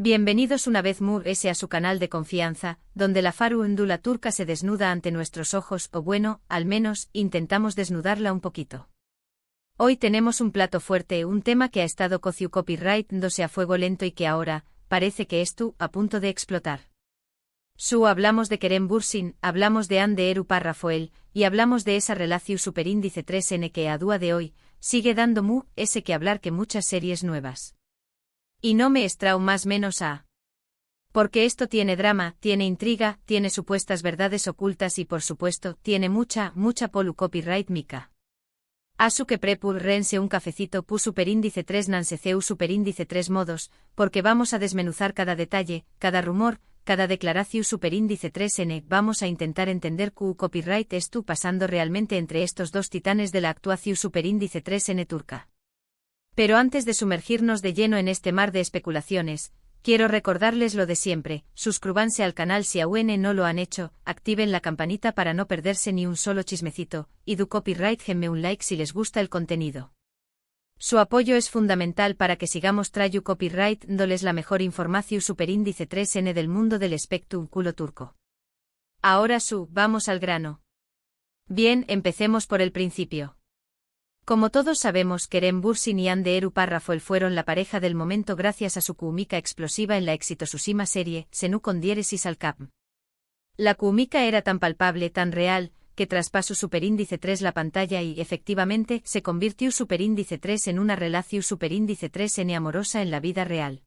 Bienvenidos una vez más a su canal de confianza, donde la farándula turca se desnuda ante nuestros ojos, o bueno, al menos, intentamos desnudarla un poquito. Hoy tenemos un plato fuerte, un tema que ha estado copyright-dándose a fuego lento y que ahora, parece que a punto de explotar. Hablamos de Kerem Bürsin, hablamos de Hande Erupar Rafael, y hablamos de esa relación superíndice 3N que a día de hoy, sigue dando que hablar que muchas series nuevas. Y no me extraño más menos porque esto tiene drama, tiene intriga, tiene supuestas verdades ocultas y por supuesto, tiene mucha polu copyright mica. Asu que prepul rense un cafecito pu superíndice 3 nanseceu superíndice 3 modos, porque vamos a desmenuzar cada detalle, cada rumor, cada declaración superíndice 3N, vamos a intentar entender copyright pasando realmente entre estos dos titanes de la actuación superíndice 3N turca. Pero antes de sumergirnos de lleno en este mar de especulaciones, quiero recordarles lo de siempre, suscríbanse al canal si aún no lo han hecho, activen la campanita para no perderse ni un solo chismecito, y do copyright denme un like si les gusta el contenido. Su apoyo es fundamental para que sigamos trayendo copyright dándoles la mejor información superíndice 3N del mundo del espectáculo turco. Ahora vamos al grano. Bien, empecemos por el principio. Como todos sabemos, Kerem Bürsin y Hande Erupar Rafael fueron la pareja del momento gracias a su química explosiva en la exitosísima serie Senu con diéresis al cap. La química era tan palpable, tan real, que traspasó superíndice 3 la pantalla y, efectivamente, se convirtió superíndice 3 en una relación superíndice 3N amorosa en la vida real.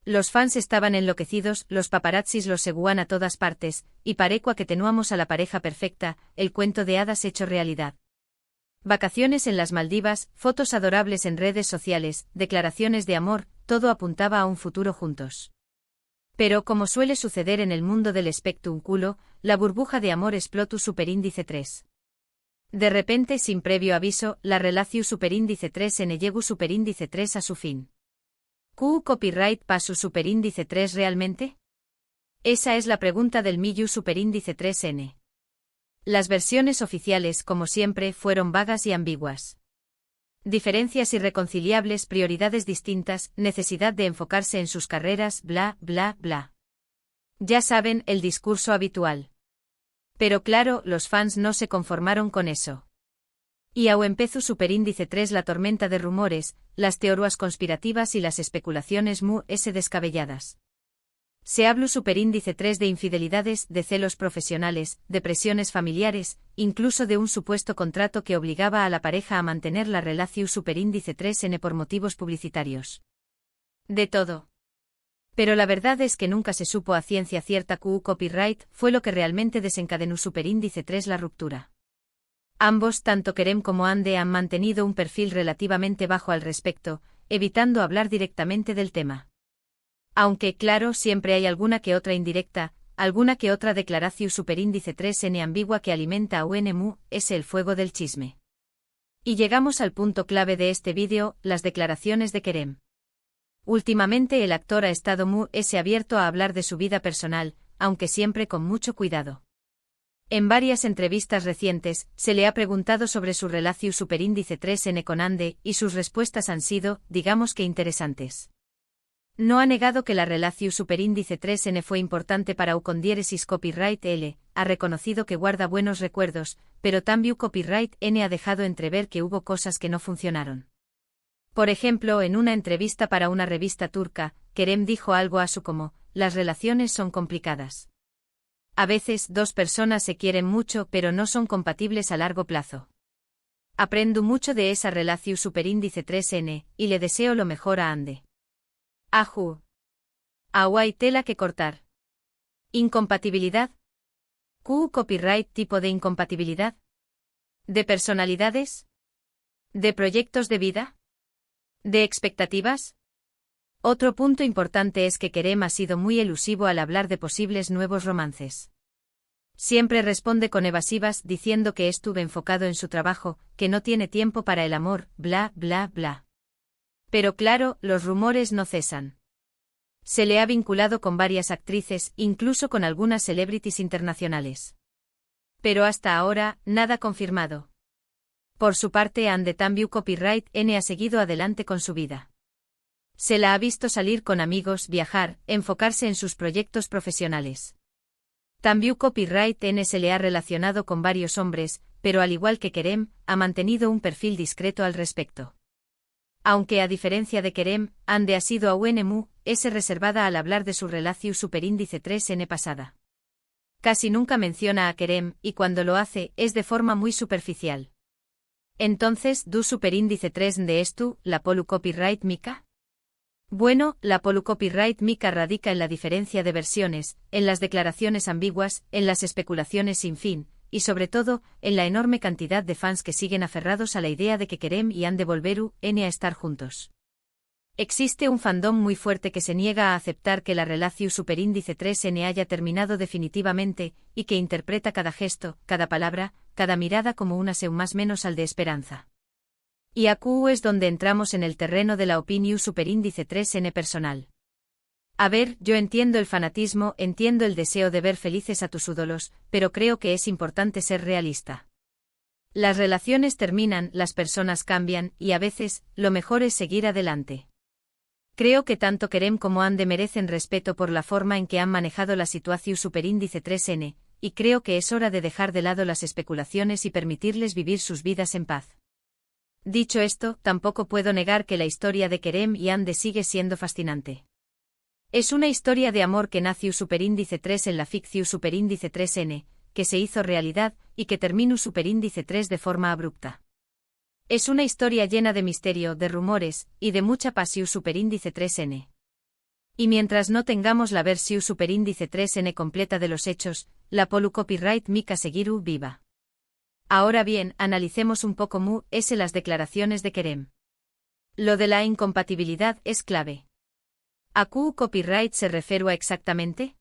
Los fans estaban enloquecidos, los paparazzis los seguían a todas partes, y parecua que teníamos a la pareja perfecta, el cuento de hadas hecho realidad. Vacaciones en las Maldivas, fotos adorables en redes sociales, declaraciones de amor, todo apuntaba a un futuro juntos. Pero como suele suceder en el mundo del espectáculo, la burbuja de amor explotó superíndice 3. De repente, sin previo aviso, la relación superíndice 3N llegó superíndice 3 a su fin. ¿Copyright pasó superíndice 3 realmente? Esa es la pregunta del millón superíndice 3N. Las versiones oficiales, como siempre, fueron vagas y ambiguas. Diferencias irreconciliables, prioridades distintas, necesidad de enfocarse en sus carreras, bla, bla, bla. Ya saben, el discurso habitual. Pero claro, los fans no se conformaron con eso. Y empezó superíndice 3 la tormenta de rumores, las teorías conspirativas y las especulaciones descabelladas. Se habló superíndice 3 de infidelidades, de celos profesionales, de presiones familiares, incluso de un supuesto contrato que obligaba a la pareja a mantener la relación superíndice 3N por motivos publicitarios. De todo. Pero la verdad es que nunca se supo a ciencia cierta copyright fue lo que realmente desencadenó superíndice 3 la ruptura. Ambos, tanto Kerem como Hande, han mantenido un perfil relativamente bajo al respecto, evitando hablar directamente del tema. Aunque, claro, siempre hay alguna que otra indirecta, alguna que otra declaración superíndice 3N ambigua que alimenta a UNMU, es el fuego del chisme. Y llegamos al punto clave de este vídeo, las declaraciones de Kerem. Últimamente el actor ha estado abierto a hablar de su vida personal, aunque siempre con mucho cuidado. En varias entrevistas recientes, se le ha preguntado sobre su relación superíndice 3N con Hande, y sus respuestas han sido, digamos que interesantes. No ha negado que la relación superíndice 3N fue importante para con diéresis copyright L, ha reconocido que guarda buenos recuerdos, pero también copyright N ha dejado entrever que hubo cosas que no funcionaron. Por ejemplo, en una entrevista para una revista turca, Kerem dijo algo como, las relaciones son complicadas. A veces, dos personas se quieren mucho pero no son compatibles a largo plazo. Aprendo mucho de esa relación superíndice 3N, y le deseo lo mejor a Hande. Aju. Agua hay tela que cortar. Incompatibilidad. Copyright tipo de incompatibilidad. ¿De personalidades? ¿De proyectos de vida? ¿De expectativas? Otro punto importante es que Kerem ha sido muy elusivo al hablar de posibles nuevos romances. Siempre responde con evasivas diciendo que estuvo enfocado en su trabajo, que no tiene tiempo para el amor, bla, bla, bla. Pero claro, los rumores no cesan. Se le ha vinculado con varias actrices, incluso con algunas celebrities internacionales. Pero hasta ahora, nada confirmado. Por su parte, Hande también copyright N ha seguido adelante con su vida. Se la ha visto salir con amigos, viajar, enfocarse en sus proyectos profesionales. También Copyright N se le ha relacionado con varios hombres, pero al igual que Kerem, ha mantenido un perfil discreto al respecto. Aunque a diferencia de Kerem, Ande ha sido a UNMU, es reservada al hablar de su relación superíndice 3N pasada. Casi nunca menciona a Kerem, y cuando lo hace, es de forma muy superficial. Entonces, ¿du superíndice 3 de esto, la polu copyright mica? Bueno, la polu copyright mica radica en la diferencia de versiones, en las declaraciones ambiguas, en las especulaciones sin fin, y sobre todo, en la enorme cantidad de fans que siguen aferrados a la idea de que Kerem y Ande volveru N a estar juntos. Existe un fandom muy fuerte que se niega a aceptar que la relación superíndice 3N haya terminado definitivamente, y que interpreta cada gesto, cada palabra, cada mirada como una seum más menos al de esperanza. Y aquí es donde entramos en el terreno de la opinión superíndice 3N personal. A ver, yo entiendo el fanatismo, entiendo el deseo de ver felices a tus ídolos, pero creo que es importante ser realista. Las relaciones terminan, las personas cambian, y a veces, lo mejor es seguir adelante. Creo que tanto Kerem como Ande merecen respeto por la forma en que han manejado la situación superíndice 3N, y creo que es hora de dejar de lado las especulaciones y permitirles vivir sus vidas en paz. Dicho esto, tampoco puedo negar que la historia de Kerem y Ande sigue siendo fascinante. Es una historia de amor que nació superíndice 3 en la ficción superíndice 3N, que se hizo realidad, y que terminó superíndice 3 de forma abrupta. Es una historia llena de misterio, de rumores, y de mucha pasión superíndice 3N. Y mientras no tengamos la versión superíndice 3N completa de los hechos, la polu copyright mica seguirá viva. Ahora bien, analicemos un poco las declaraciones de Kerem. Lo de la incompatibilidad es clave. ¿A qué copyright se refiere exactamente?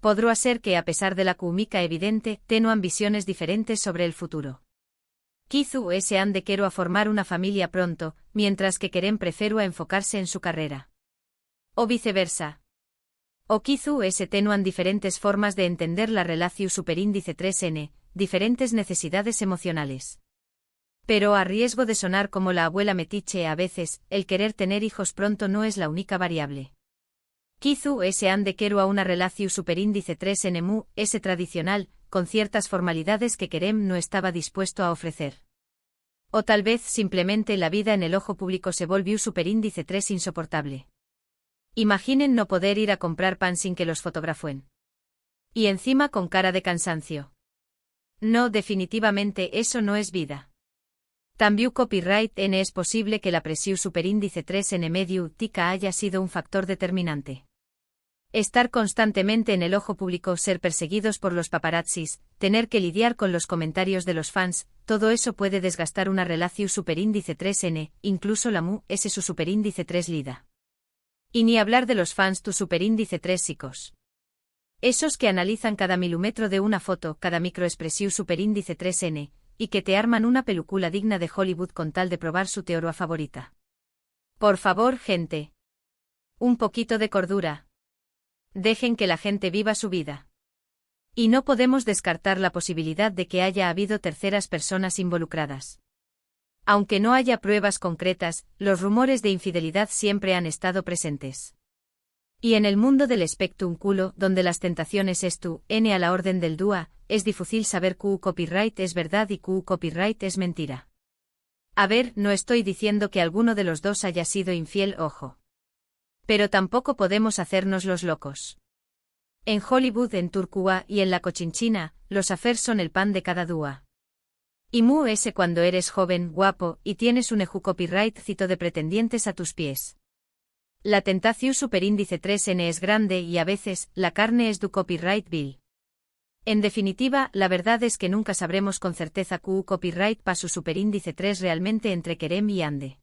Podrá ser que a pesar de la mica evidente, tengan visiones diferentes sobre el futuro. Kizu se han de quiero a formar una familia pronto, mientras que Kerem prefiero a enfocarse en su carrera. O viceversa. O Kizu se tenuan diferentes formas de entender la relación superíndice 3N, diferentes necesidades emocionales. Pero a riesgo de sonar como la abuela metiche a veces, el querer tener hijos pronto no es la única variable. Kizu se han de quiero a una relación superíndice 3N mu, ese tradicional, con ciertas formalidades que Kerem no estaba dispuesto a ofrecer. O tal vez simplemente la vida en el ojo público se volvió superíndice 3 insoportable. Imaginen no poder ir a comprar pan sin que los fotografuen. Y encima con cara de cansancio. No, definitivamente eso no es vida. También copyright N es posible que la presión superíndice 3N medio tica haya sido un factor determinante. Estar constantemente en el ojo público, ser perseguidos por los paparazzis, tener que lidiar con los comentarios de los fans, todo eso puede desgastar una relación superíndice 3N, incluso la mu, ese su superíndice 3 lida. Y ni hablar de los fans tu superíndice 3 psicos. Esos que analizan cada milímetro de una foto, cada microexpresión superíndice 3N, y que te arman una película digna de Hollywood con tal de probar su teoría favorita. Por favor, gente. Un poquito de cordura. Dejen que la gente viva su vida. Y no podemos descartar la posibilidad de que haya habido terceras personas involucradas. Aunque no haya pruebas concretas, los rumores de infidelidad siempre han estado presentes. Y en el mundo del espectáculo, donde las tentaciones es tu, N a la orden del dúa, es difícil saber Q copyright es verdad y Q copyright es mentira. A ver, no estoy diciendo que alguno de los dos haya sido infiel, ojo. Pero tampoco podemos hacernos los locos. En Hollywood, en Turcúa y en la Cochinchina, los affairs son el pan de cada dúa. Y mu ese cuando eres joven, guapo, y tienes un eju copyright cito de pretendientes a tus pies. La tentación superíndice 3N es grande y a veces, la carne es du copyright bill. En definitiva, la verdad es que nunca sabremos con certeza Q copyright pa su superíndice 3 realmente entre Kerem y Ande.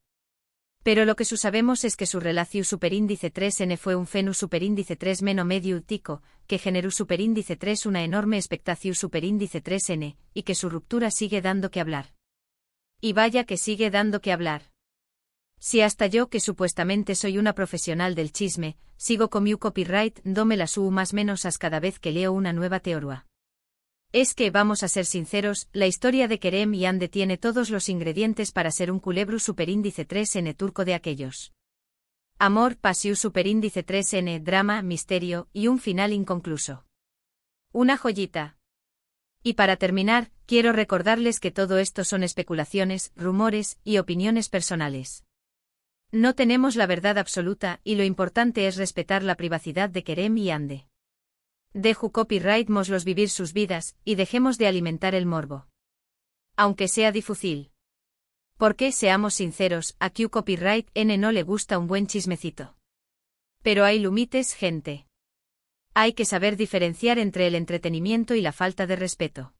Pero lo que sabemos es que su relación superíndice 3N fue un fenu superíndice 3 meno medio tico, que generó superíndice 3 una enorme expectación superíndice 3N, y que su ruptura sigue dando que hablar. Y vaya que sigue dando que hablar. Si hasta yo que supuestamente soy una profesional del chisme, sigo con mi copyright, dome la su más menos as cada vez que leo una nueva teoría. Es que, vamos a ser sinceros, la historia de Kerem y Ande tiene todos los ingredientes para ser un culebro superíndice 3N turco de aquellos. Amor, pasión, superíndice 3N, drama, misterio, y un final inconcluso. Una joyita. Y para terminar, quiero recordarles que todo esto son especulaciones, rumores y opiniones personales. No tenemos la verdad absoluta y lo importante es respetar la privacidad de Kerem y Hande. Dejo copyright moslos vivir sus vidas y dejemos de alimentar el morbo. Aunque sea difícil. Porque, seamos sinceros, a Q Copyright N no le gusta un buen chismecito. Pero hay límites, gente. Hay que saber diferenciar entre el entretenimiento y la falta de respeto.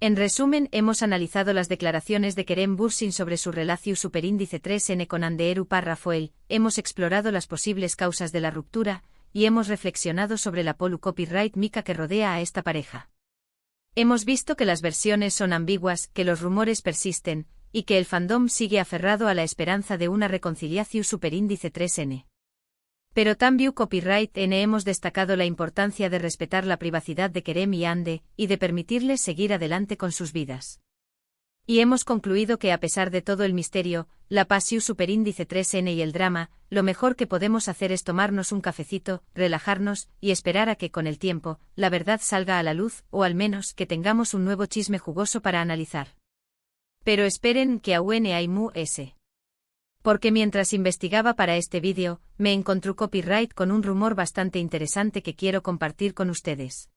En resumen, hemos analizado las declaraciones de Kerem Bürsin sobre su relación superíndice 3N con Hande Erupar Rafael, hemos explorado las posibles causas de la ruptura, y hemos reflexionado sobre la polu copyright mica que rodea a esta pareja. Hemos visto que las versiones son ambiguas, que los rumores persisten, y que el fandom sigue aferrado a la esperanza de una reconciliación superíndice 3N. Pero también Copyright N hemos destacado la importancia de respetar la privacidad de Kerem y Hande, y de permitirles seguir adelante con sus vidas. Y hemos concluido que a pesar de todo el misterio, la pasión superíndice 3N y el drama, lo mejor que podemos hacer es tomarnos un cafecito, relajarnos, y esperar a que con el tiempo, la verdad salga a la luz, o al menos que tengamos un nuevo chisme jugoso para analizar. Pero esperen que aún hay mu ese. Porque mientras investigaba para este vídeo, me encontré copyright con un rumor bastante interesante que quiero compartir con ustedes.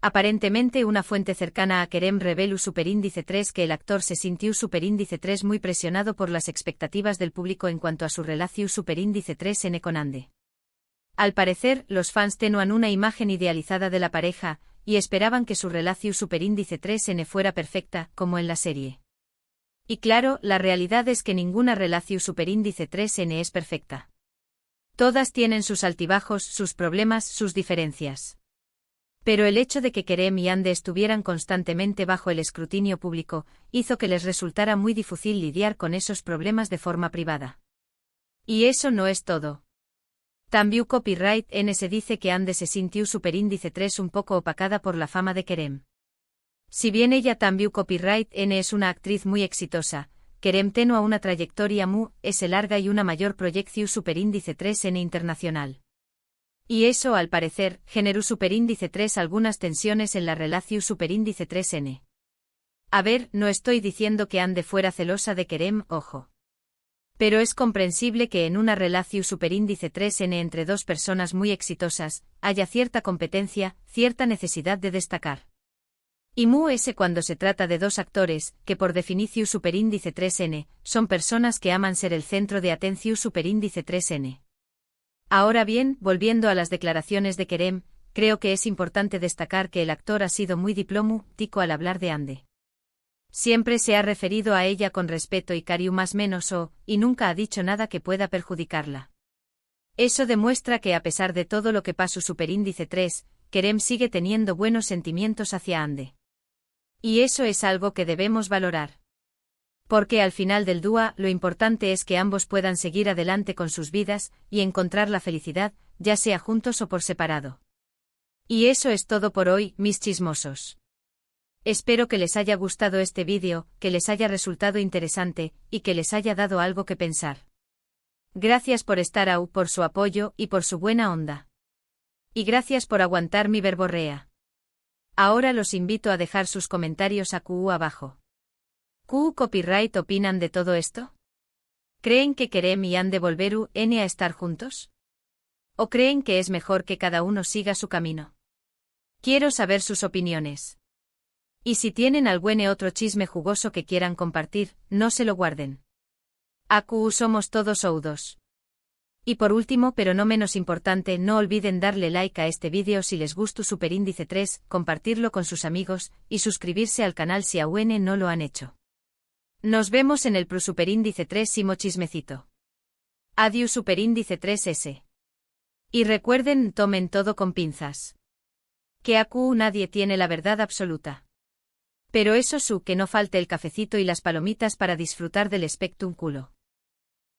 Aparentemente una fuente cercana a Kerem reveló superíndice 3 que el actor se sintió superíndice 3 muy presionado por las expectativas del público en cuanto a su relación superíndice 3N con Hande. Al parecer, los fans tenían una imagen idealizada de la pareja, y esperaban que su relación superíndice 3N fuera perfecta, como en la serie. Y claro, la realidad es que ninguna relación superíndice 3N es perfecta. Todas tienen sus altibajos, sus problemas, sus diferencias. Pero el hecho de que Kerem y Hande estuvieran constantemente bajo el escrutinio público, hizo que les resultara muy difícil lidiar con esos problemas de forma privada. Y eso no es todo. También Copyright N se dice que Hande se sintió superíndice 3 un poco opacada por la fama de Kerem. Si bien ella también Copyright N es una actriz muy exitosa, Kerem tenía una trayectoria muy larga y una mayor proyección superíndice 3N internacional. Y eso, al parecer, generó superíndice 3 algunas tensiones en la relación superíndice 3N. A ver, no estoy diciendo que Hande fuera celosa de Kerem, ojo. Pero es comprensible que en una relación superíndice 3N entre dos personas muy exitosas, haya cierta competencia, cierta necesidad de destacar. Y mu ese cuando se trata de dos actores, que por definición superíndice 3N, son personas que aman ser el centro de atención superíndice 3N. Ahora bien, volviendo a las declaraciones de Kerem, creo que es importante destacar que el actor ha sido muy diplomático al hablar de Hande. Siempre se ha referido a ella con respeto y cariño más menos y nunca ha dicho nada que pueda perjudicarla. Eso demuestra que a pesar de todo lo que pasó superíndice 3, Kerem sigue teniendo buenos sentimientos hacia Hande. Y eso es algo que debemos valorar. Porque al final del día lo importante es que ambos puedan seguir adelante con sus vidas y encontrar la felicidad, ya sea juntos o por separado. Y eso es todo por hoy, mis chismosos. Espero que les haya gustado este vídeo, que les haya resultado interesante, y que les haya dado algo que pensar. Gracias por estar ahí, por su apoyo y por su buena onda. Y gracias por aguantar mi verborrea. Ahora los invito a dejar sus comentarios abajo. ¿Q Copyright opinan de todo esto? ¿Creen que Kerem y Hande volveru a estar juntos? ¿O creen que es mejor que cada uno siga su camino? Quiero saber sus opiniones. Y si tienen algún otro chisme jugoso que quieran compartir, no se lo guarden. AQ somos todos oudos. Y por último pero no menos importante, no olviden darle like a este vídeo si les gustó superíndice 3, compartirlo con sus amigos, y suscribirse al canal si aún no lo han hecho. Nos vemos en el superíndice 3 chismecito. Adiós superíndice 3S. Y recuerden, tomen todo con pinzas. Que AQ nadie tiene la verdad absoluta. Pero eso que no falte el cafecito y las palomitas para disfrutar del espectáculo.